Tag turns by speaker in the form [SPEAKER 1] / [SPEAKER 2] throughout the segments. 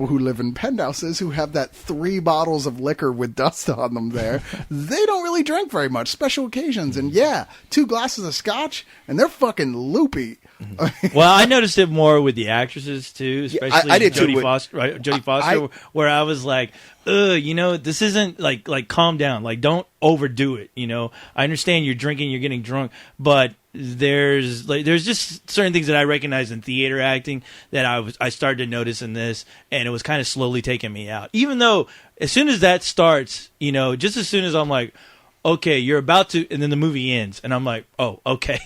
[SPEAKER 1] people who live in penthouses who have that 3 bottles of liquor with dust on them there, they don't really drink very much. Special occasions. And 2 glasses of scotch, and they're fucking loopy.
[SPEAKER 2] Well, I noticed it more with the actresses too, especially
[SPEAKER 3] I did
[SPEAKER 2] Jodie
[SPEAKER 3] too.
[SPEAKER 2] Foster. Right? Jodie Foster, where I was like, this isn't like calm down. Like, don't overdo it. I understand you're drinking, you're getting drunk, but there's just certain things that I recognize in theater acting that I started to notice in this, and it was kind of slowly taking me out. Even though as soon as that starts, just as soon as I'm like, okay, you're about to, and then the movie ends, and I'm like, oh, okay.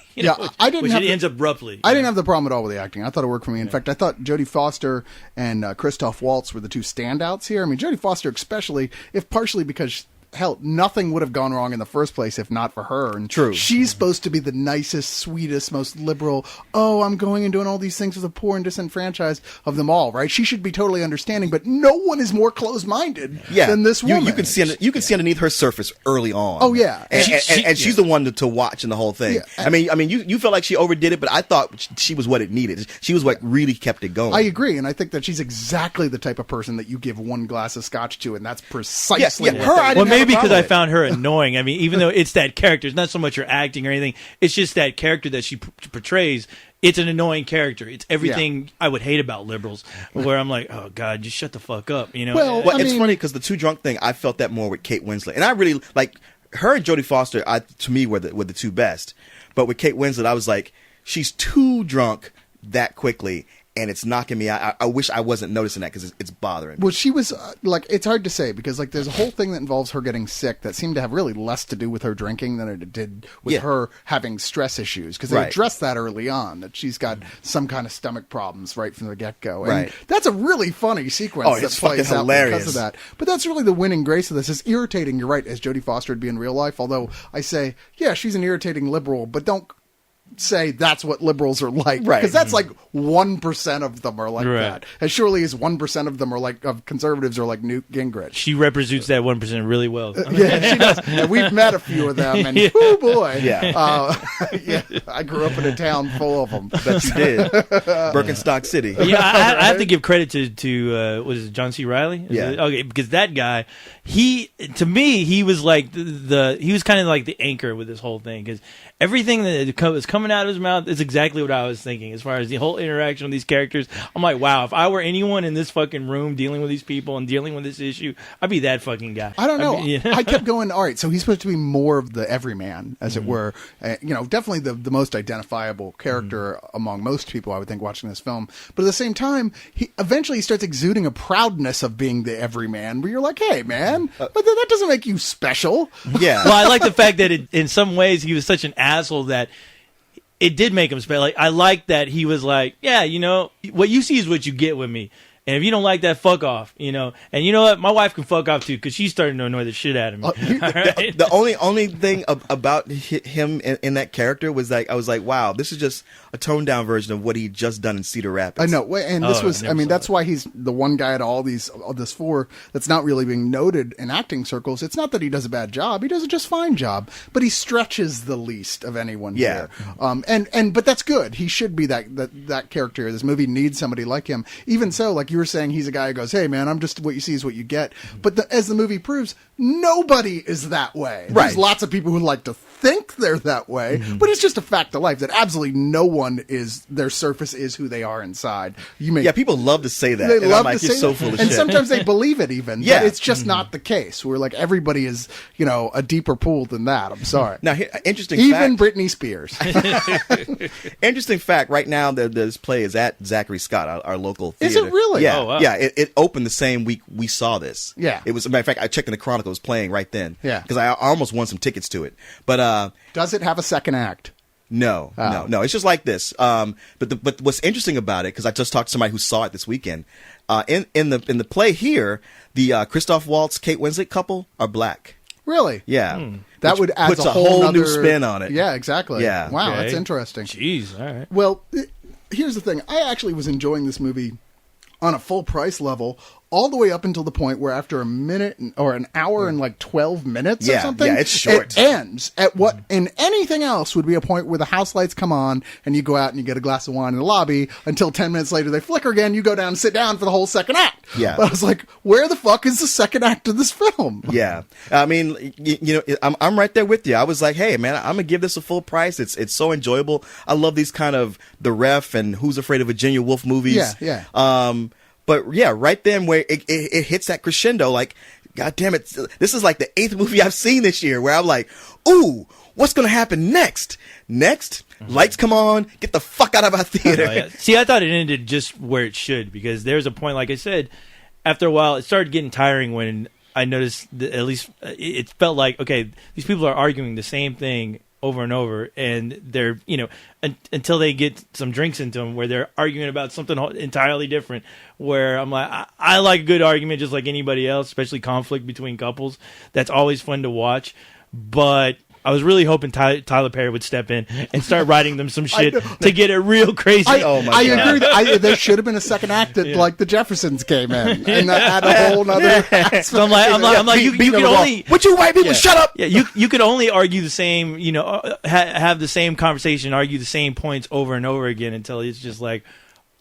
[SPEAKER 1] I didn't.
[SPEAKER 2] It ends abruptly.
[SPEAKER 1] I didn't have the problem at all with the acting. I thought it worked for me. In fact, I thought Jodie Foster and Christoph Waltz were the 2 standouts here. I mean, Jodie Foster especially, if partially because, hell, nothing would have gone wrong in the first place if not for her. And
[SPEAKER 3] True.
[SPEAKER 1] She's supposed to be the nicest, sweetest, most liberal, I'm going and doing all these things for the poor and disenfranchised of them all, right? She should be totally understanding, but no one is more closed-minded than this woman.
[SPEAKER 3] You can see underneath her surface early on.
[SPEAKER 1] Oh, yeah.
[SPEAKER 3] And she's the one to watch in the whole thing.
[SPEAKER 1] Yeah.
[SPEAKER 3] I mean, you felt like she overdid it, but I thought she was what it needed. She was what really kept it going.
[SPEAKER 1] I agree, and I think that she's exactly the type of person that you give 1 glass of scotch to, and that's precisely
[SPEAKER 3] her. I didn't
[SPEAKER 2] Well,
[SPEAKER 3] have
[SPEAKER 2] maybe
[SPEAKER 3] a
[SPEAKER 2] because
[SPEAKER 3] problem
[SPEAKER 2] I
[SPEAKER 3] with it.
[SPEAKER 2] found her annoying. I mean, even though it's that character, it's not so much her acting or anything. It's just that character that she portrays. It's an annoying character. It's everything I would hate about liberals, where I'm like, oh, God, just shut the fuck up.
[SPEAKER 1] Well,
[SPEAKER 3] It's funny because the 2 drunk thing, I felt that more with Kate Winslet. And I really, like, her and Jodie Foster, to me, were the 2 best. But with Kate Winslet, I was like, she's too drunk that quickly. And it's knocking me out. I wish I wasn't noticing that because it's bothering me.
[SPEAKER 1] Well, she was, it's hard to say because, there's a whole thing that involves her getting sick that seemed to have really less to do with her drinking than it did with her having stress issues. Because they addressed that early on, that she's got some kind of stomach problems right from the get-go. And that's a really funny sequence that plays out because of that. But that's really the winning grace of this. It's irritating, you're right, as Jodie Foster would be in real life. Although I say, she's an irritating liberal, but don't say that's what liberals are like, because that's like 1% of them are like that, as surely as 1% of them are like of conservatives are like Newt Gingrich.
[SPEAKER 2] She represents that 1% really well.
[SPEAKER 1] Yeah, she does. And we've met a few of them, and oh boy, I grew up in a town full of them.
[SPEAKER 3] That you did, Birkenstock City.
[SPEAKER 2] I have to give credit to what is it, John C. Reilly? Okay, because that guy, to me, he was like he was kind of like the anchor with this whole thing, because everything that was coming out of his mouth is exactly what I was thinking as far as the whole interaction with these characters. I'm like, wow, if I were anyone in this fucking room dealing with these people and dealing with this issue, I'd be that fucking guy.
[SPEAKER 1] I don't know. I kept going, all right, so he's supposed to be more of the everyman, as it were. Definitely the most identifiable character among most people, I would think, watching this film. But at the same time, he eventually starts exuding a proudness of being the everyman, where you're like, hey, man, but that doesn't make you special.
[SPEAKER 3] Yeah.
[SPEAKER 2] Well, I like the fact that in some ways he was such an asshole that it did make him special. Like, I like that he was like, what you see is what you get with me. And if you don't like that, fuck off, And you know what? My wife can fuck off, too, because she's starting to annoy the shit out of me.
[SPEAKER 3] The only thing about him in that character was like, I was like, wow, this is just a toned-down version of what he'd just done in Cedar Rapids.
[SPEAKER 1] I know. And this was, that's why he's the one guy to all this 4 that's not really being noted in acting circles. It's not that he does a bad job. He does a just fine job. But he stretches the least of anyone here. But that's good. He should be that character. This movie needs somebody like him. Even so, like you were saying, he's a guy who goes, hey, man, I'm just what you see is what you get. But as the movie proves, nobody is that way. There's lots of people who like to think they're that way, but it's just a fact of life that absolutely no one is, their surface is who they are inside.
[SPEAKER 3] People love to say that.
[SPEAKER 1] They
[SPEAKER 3] and
[SPEAKER 1] love
[SPEAKER 3] I'm like,
[SPEAKER 1] to
[SPEAKER 3] you're
[SPEAKER 1] say
[SPEAKER 3] so
[SPEAKER 1] that.
[SPEAKER 3] full of
[SPEAKER 1] and
[SPEAKER 3] shit.
[SPEAKER 1] sometimes they believe it even.
[SPEAKER 3] Yeah.
[SPEAKER 1] But it's just not the case. Where like everybody is, a deeper pool than that. I'm sorry.
[SPEAKER 3] Now, interesting
[SPEAKER 1] even
[SPEAKER 3] fact.
[SPEAKER 1] Britney Spears.
[SPEAKER 3] Interesting fact. Right now, this play is at Zachary Scott, our local theater.
[SPEAKER 1] Is it really?
[SPEAKER 3] Yeah.
[SPEAKER 2] Oh, wow.
[SPEAKER 3] Yeah. It opened the same week we saw this.
[SPEAKER 1] Yeah.
[SPEAKER 3] It was. As a matter of fact, I checked in the Chronicle. It was playing right then.
[SPEAKER 1] Yeah.
[SPEAKER 3] Because I almost won some tickets to it. But
[SPEAKER 1] Does it have a second act?
[SPEAKER 3] No. It's just like this. But what's interesting about it, because I just talked to somebody who saw it this weekend. In the play here, the Christoph Waltz, Kate Winslet couple are black.
[SPEAKER 1] Really?
[SPEAKER 3] Yeah.
[SPEAKER 1] That
[SPEAKER 3] Which
[SPEAKER 1] would add
[SPEAKER 3] puts
[SPEAKER 1] a
[SPEAKER 3] a whole new
[SPEAKER 1] nother
[SPEAKER 3] spin on it.
[SPEAKER 1] Yeah, exactly.
[SPEAKER 3] Yeah.
[SPEAKER 1] Wow,
[SPEAKER 2] Okay.
[SPEAKER 1] that's interesting.
[SPEAKER 2] Jeez, all right.
[SPEAKER 1] Well, here's the thing. I actually was enjoying this movie on a full price level all the way up until the point where after a minute or an hour and like 12 minutes or something,
[SPEAKER 3] it's short.
[SPEAKER 1] it ends at what in anything else would be a point where the house lights come on and you go out and you get a glass of wine in the lobby until 10 minutes later they flicker again. You go down and sit down for the whole second act.
[SPEAKER 3] Yeah.
[SPEAKER 1] But I was like, where the fuck is the second act of this film?
[SPEAKER 3] Yeah. I mean, you know, I'm right there with you. I was like, hey, man, I'm going to give this a full price. It's so enjoyable. I love these kind of The Ref and Who's Afraid of Virginia Woolf movies.
[SPEAKER 1] Yeah.
[SPEAKER 3] But yeah, right then where it hits that crescendo, like, God damn it, this is like the 8th movie I've seen this year where I'm like, ooh, what's going to happen next? Lights come on, get the fuck out of our theater.
[SPEAKER 2] Oh, yeah. See, I thought it ended just where it should, because there's a point, like I said, after a while, it started getting tiring when I noticed that at least it felt like, okay, these people are arguing the same thing over and over, and they're, you know, until they get some drinks into them where they're arguing about something entirely different, where I'm like, I like a good argument just like anybody else, especially conflict between couples. That's always fun to watch. But I was really hoping Tyler Perry would step in and start writing them some shit to get it real crazy.
[SPEAKER 1] I agree. There should have been a second act that like the Jeffersons came in and add a whole nother.
[SPEAKER 2] So I'm like, you could only.
[SPEAKER 3] Would you white people shut up?
[SPEAKER 2] Yeah, you could only argue the same, you know, have the same conversation, argue the same points over and over again until it's just like,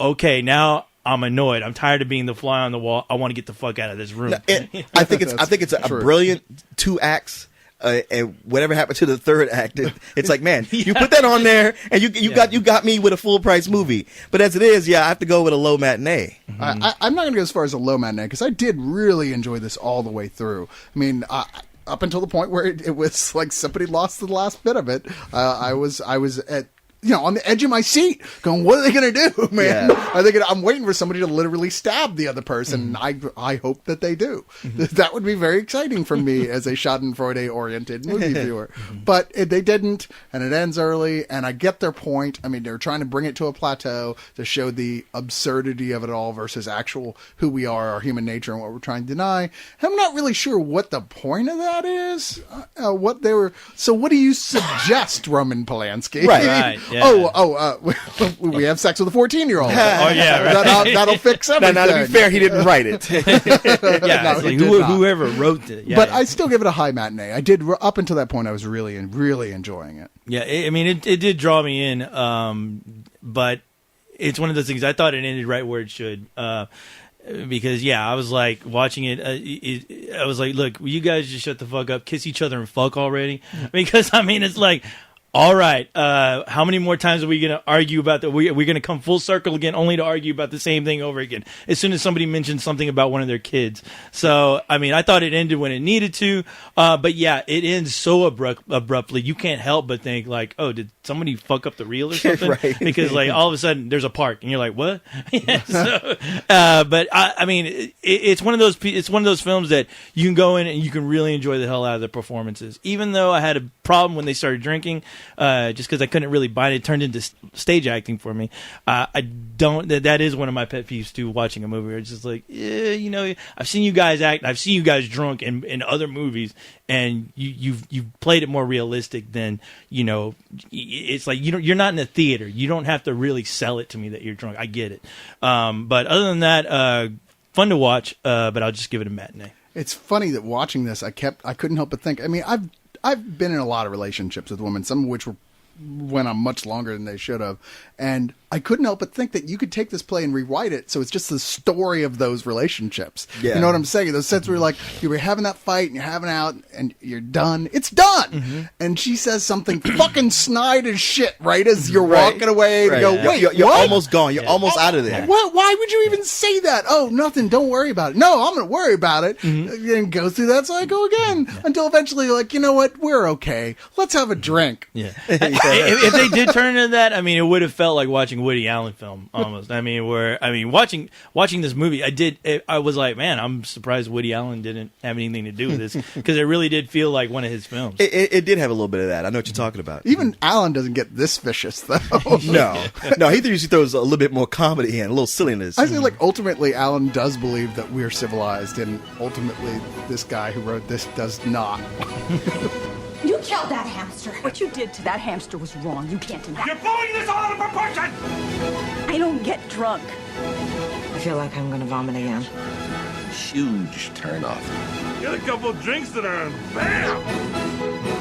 [SPEAKER 2] okay, now I'm annoyed. I'm tired of being the fly on the wall. I want to get the fuck out of this room.
[SPEAKER 3] I think it's a brilliant 2 acts. And whatever happened to the third act, it's like, man, you put that on there, and you got me with a full price movie. But as it is, I have to go with a low matinee.
[SPEAKER 1] I'm not going to go as far as a low matinee because I did really enjoy this all the way through. I mean, up until the point where it was like somebody lost the last bit of it. I was at, you know, on the edge of my seat going, what are they going to do, man?
[SPEAKER 3] Yeah.
[SPEAKER 1] Are they going to, I'm waiting for somebody to literally stab the other person. I hope that they do. That would be very exciting for me as a Schadenfreude oriented movie viewer. But they didn't, and it ends early, and I get their point. I mean, they're trying to bring it to a plateau to show the absurdity of it all versus actual who we are, our human nature, and what we're trying to deny. I'm not really sure what the point of that is. So what do you suggest, Roman Polanski?
[SPEAKER 2] Right. Yeah.
[SPEAKER 1] We have sex with a 14-year-old.
[SPEAKER 2] Right.
[SPEAKER 1] That'll fix everything.
[SPEAKER 3] Now, to be fair, he didn't write it.
[SPEAKER 2] Yeah, it's like whoever wrote it. Yeah,
[SPEAKER 1] but I still give it a high matinee. I did up until that point. I was really enjoying it.
[SPEAKER 2] Yeah, it did draw me in, but it's one of those things. I thought it ended right where it should. Because I was like watching it. I was like, look, will you guys just shut the fuck up, kiss each other, and fuck already? Because I mean, it's like, all right, how many more times are we going to argue about that? We're going to come full circle again, only to argue about the same thing over again as soon as somebody mentions something about one of their kids. So, I mean, I thought it ended when it needed to, but it ends so abruptly. You can't help but think like, oh, did somebody fuck up the reel or something?
[SPEAKER 3] Right.
[SPEAKER 2] Because like all of a sudden there's a park and you're like, what? But I mean, it's one of those films that you can go in and you can really enjoy the hell out of the performances. Even though I had a problem when they started drinking. Just because I couldn't really buy it. It turned into stage acting for me. That is one of my pet peeves too, watching a movie where it's just like, you know, I've seen you guys act, I've seen you guys drunk in other movies, and you've played it more realistic than, you know, it's like, you're not in a theater. You don't have to really sell it to me that you're drunk. I get it. But other than that, fun to watch, but I'll just give it a matinee.
[SPEAKER 1] It's funny that watching this, I couldn't help but think, I mean, I've been in a lot of relationships with women, some of which went on much longer than they should have. And I couldn't help but think that you could take this play and rewrite it so it's just the story of those relationships.
[SPEAKER 3] Yeah.
[SPEAKER 1] You know what I'm saying? Those sets where you're like, you were having that fight and you're having out and you're done. It's done! And she says something fucking snide as shit right as you're walking away and go, wait,
[SPEAKER 3] you're
[SPEAKER 1] what?
[SPEAKER 3] almost gone. You're almost out of there.
[SPEAKER 1] What? Why would you even say that? Oh, nothing. Don't worry about it. No, I'm going to worry about it. And go through that cycle again until eventually you're like, you know what? We're okay. Let's have a drink.
[SPEAKER 2] Yeah. If they did turn into that, I mean, it would have felt like watching a Woody Allen film almost. I mean, watching this movie, I was like, man, I'm surprised Woody Allen didn't have anything to do with this, because it really did feel like one of his films.
[SPEAKER 3] It did have a little bit of that. I know what you're talking about.
[SPEAKER 1] Even Allen doesn't get this vicious though.
[SPEAKER 3] No, he usually throws a little bit more comedy and a little silliness.
[SPEAKER 1] I feel like ultimately Allen does believe that we're civilized, and ultimately this guy who wrote this does not.
[SPEAKER 4] You killed that hamster. What you did to that hamster was wrong. You can't deny.
[SPEAKER 5] You're blowing this all out of proportion!
[SPEAKER 4] I don't get drunk.
[SPEAKER 6] I feel like I'm gonna vomit again.
[SPEAKER 5] huge turnoff.
[SPEAKER 6] Get a couple drinks in her and bam!